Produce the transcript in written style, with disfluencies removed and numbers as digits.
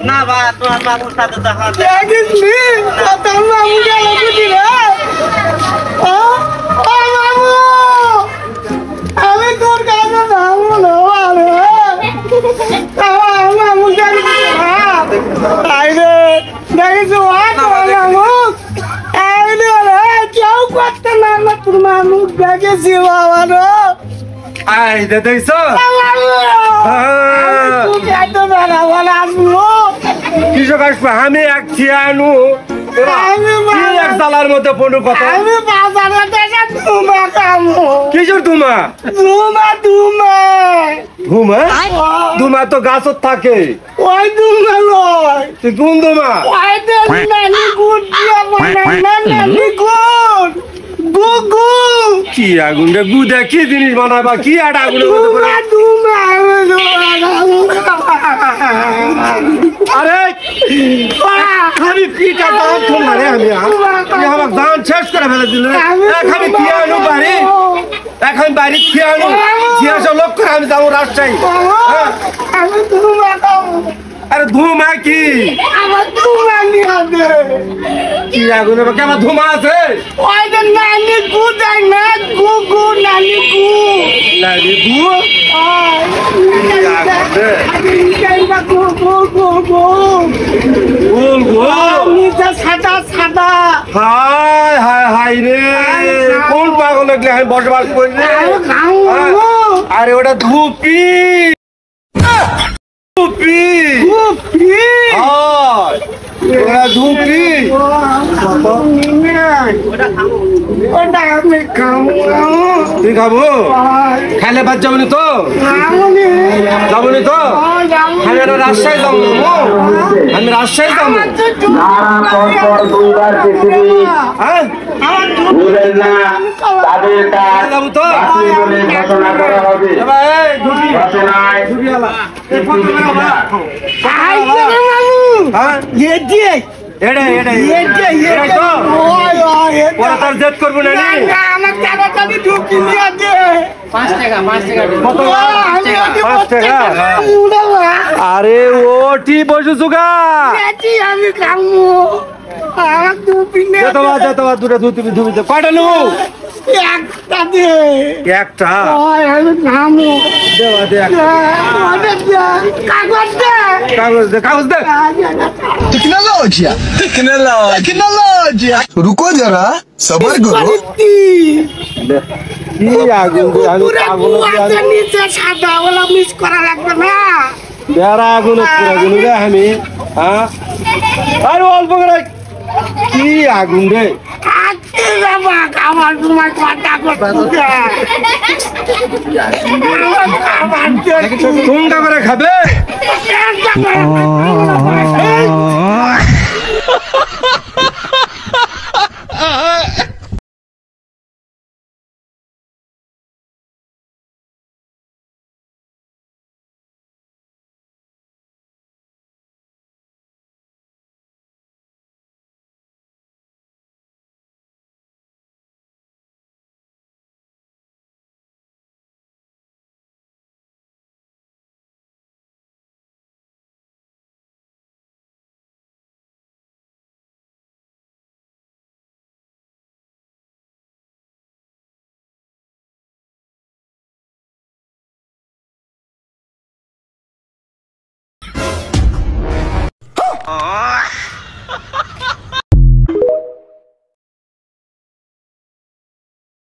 না বা তোমার বাবুর সাথে দেখা আমি তোর কাছে কেউ করতে না তোর মানুষ দেখেছি বাবা আই দেখছো কৃষক আসবে আমি এক ছিয়ানু এক জালার মধ্যে পড়ু কথা আমি বাজারে থেকে ধুমা খাবো কিশোর ধুমা ধুমা ধুমা ধুমা ধুমা তো গাছত থাকে ওই ধুমা লয় তুই কোন ধুমা ওই নানি গুড দিয়া বলে নানি গুড গুগু কি আগুন রে গু দে কি জিনিস বানাবা কি আটা আগুন ধুমা ধুমা আরে খালি পিটা দাম থম রে আমি তুই আমার দান শেষ করে ফেলে দিল খালি খিয়ানো বাড়ি এখন বাড়ি খিয়ানো জিয়াস লোক করে আমি যাবো রাজশাহী আমি ধুমা খাবো আরে ধুমা কি আমার ধুমা নিয়ে দে কি আগুন রে কেমন ধুমা আছে ওই যে নানি গু দেয় না গুগু নানি গু লাগি গু হায় হায় হায় রে কোন পাগল লাগলে আমি বসবাস করি রে আরে ওটা ধুপি ধুপি ওটা ধুপি তুই খাবো খাইলে বাদ যাবনি তো যাবনি তো আমি একটা রাজশাহী যাবো আমি রাজশাহী যাবো যাবো তো জেদ করবো না আরে ওটি বসু সুগা আমি খাবো তোমার দুটা ধুবি কয়টা নেবো একটা দে একটা আমি খাবো দেওয়া দে কাগজ দে কাগজ দে কাগজ দে टेक्नोलॉजिया रुको जरा सबर करो কি আগুন আমি পাগল নিচে সাদা ওলা মিস করা লাগবে না বেড়া আগুন আগুন রে আমি হ্যাঁ আরে অল্প করে কি আগুন রে আমার তোমার কথা কোনটা করে খাবে